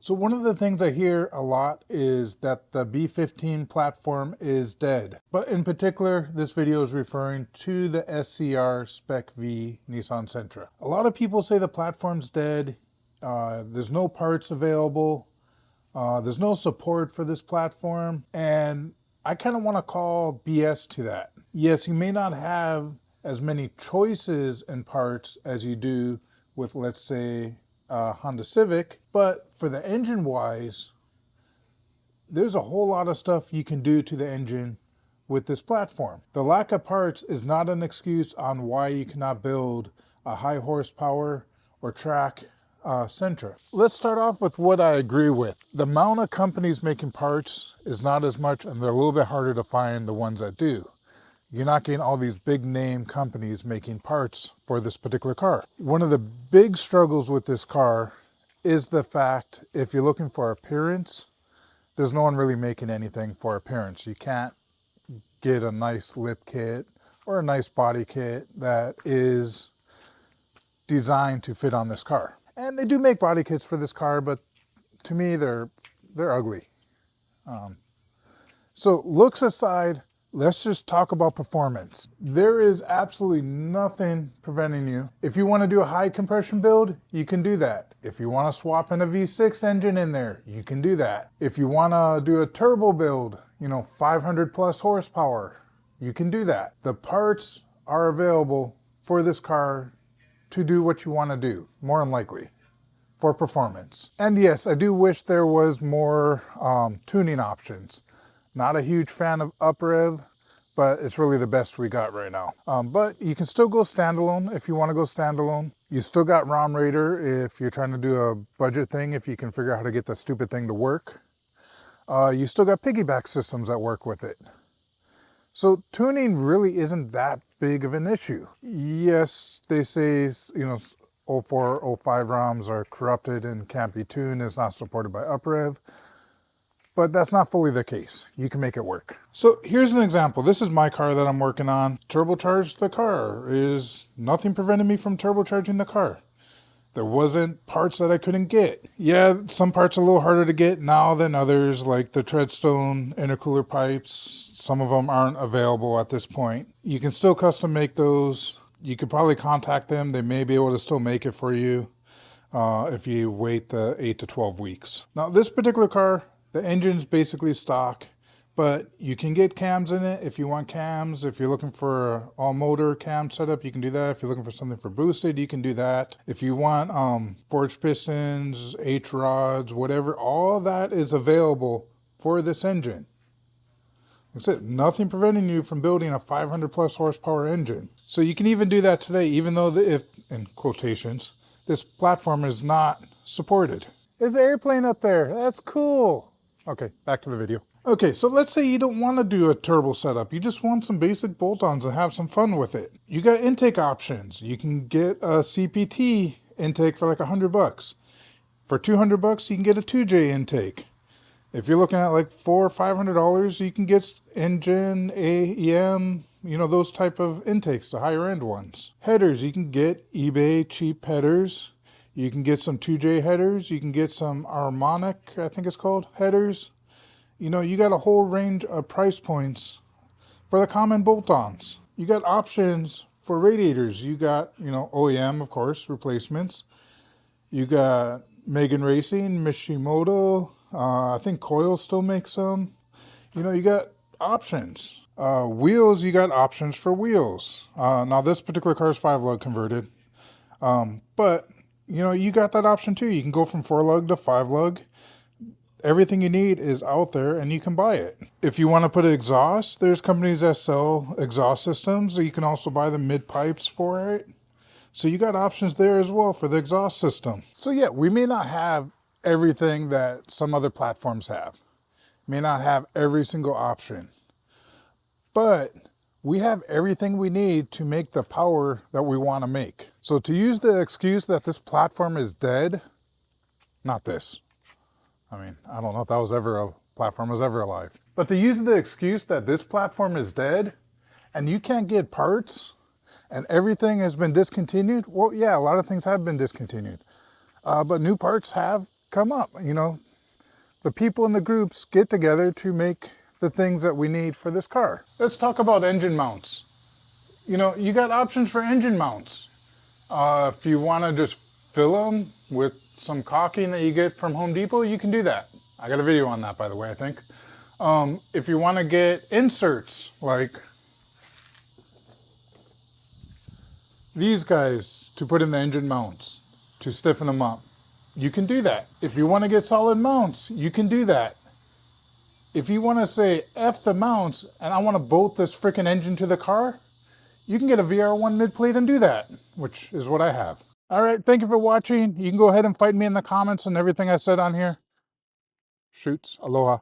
So one of the things I hear a lot is that the B15 platform is dead. But in particular, this video is referring to the SCR SpecV Nissan Sentra. A lot of people say the platform's dead. There's no parts available. There's no support for this platform. And I kind of want to call BS to that. Yes, you may not have as many choices in parts as you do with, let's say, Honda Civic, but for the engine wise, there's a whole lot of stuff you can do to the engine with this platform. The lack of parts is not an excuse on why you cannot build a high horsepower or track Sentra. Let's start off with what I agree with. The amount of companies making parts is not as much, and they're a little bit harder to find the ones that do. You're not getting all these big name companies making parts for this particular car. One of the big struggles with this car is the fact, if you're looking for appearance, there's no one really making anything for appearance. You can't get a nice lip kit or a nice body kit that is designed to fit on this car. And they do make body kits for this car, but to me, they're ugly. So looks aside, let's just talk about performance. There is absolutely nothing preventing you. If you want to do a high compression build, you can do that. If you want to swap in a V6 engine in there, you can do that. If you want to do a turbo build, 500 plus horsepower, you can do that. The parts are available for this car to do what you want to do, more than likely, for performance. And yes, I do wish there was more tuning options. Not a huge fan of UpRev, but it's really the best we got right now. But you can still go standalone if you want to go standalone. You still got ROM Raider if you're trying to do a budget thing, if you can figure out how to get the stupid thing to work. You still got piggyback systems that work with it. So tuning really isn't that big of an issue. Yes, they say, 04, 05 ROMs are corrupted and can't be tuned. It's not supported by UpRev. But that's not fully the case. You can make it work. So here's an example. This is my car that I'm working on. Turbocharged the car. Is nothing preventing me from turbocharging the car. There wasn't parts that I couldn't get. Yeah, some parts are a little harder to get now than others, like the treadstone intercooler pipes. Some of them aren't available at this point. You can still custom make those. You could probably contact them. They may be able to still make it for you if you wait the 8 to 12 weeks. Now, this particular car, the engine's basically stock, but you can get cams in it if you want cams. If you're looking for an all-motor cam setup, you can do that. If you're looking for something for boosted, you can do that. If you want forged pistons, H-rods, whatever, all that is available for this engine. That's it. Nothing preventing you from building a 500 plus horsepower engine. So you can even do that today, even though, if in quotations, this platform is not supported. There's an airplane up there. That's cool. Okay, back to the video. Okay, so let's say you don't want to do a turbo setup. You just want some basic bolt-ons and have some fun with it. You got intake options. You can get a CPT intake for like $100. For $200, you can get a 2J intake. If you're looking at like $400 or $500, you can get engine, AEM, those type of intakes, the higher end ones. Headers, you can get eBay cheap headers. You can get some 2J headers. You can get some harmonic, I think it's called, headers. You got a whole range of price points for the common bolt-ons. You got options for radiators. You got, OEM, of course, replacements. You got Megan Racing, Mishimoto. I think Coil still makes some. You got options. Wheels, you got options for wheels. Now, this particular car is 5-lug converted. But you got that option too. You can go from 4-lug to 5-lug. Everything you need is out there and you can buy it. If you want to put an exhaust, there's companies that sell exhaust systems. You can also buy the mid pipes for it. So you got options there as well for the exhaust system. So yeah, we may not have everything that some other platforms have. May not have every single option. But we have everything we need to make the power that we want to make. So to use the excuse that this platform is dead, not this. I don't know if that was ever a platform was ever alive. But to use the excuse that this platform is dead and you can't get parts and everything has been discontinued, well, yeah, a lot of things have been discontinued. But new parts have come up. You know, the people in the groups get together to make the things that we need for this car. Let's talk about engine mounts. You know, you got options for engine mounts. If you want to just fill them with some caulking that you get from Home Depot, you can do that. I got a video on that, by the way, I think. If you want to get inserts like these guys to put in the engine mounts to stiffen them up, you can do that. If you want to get solid mounts, you can do that. If you want to say F the mounts and I want to bolt this freaking engine to the car, you can get a VR1 mid plate and do that, which is what I have. All right, thank you for watching. You can go ahead and fight me in the comments on everything I said on here. Shoots, aloha.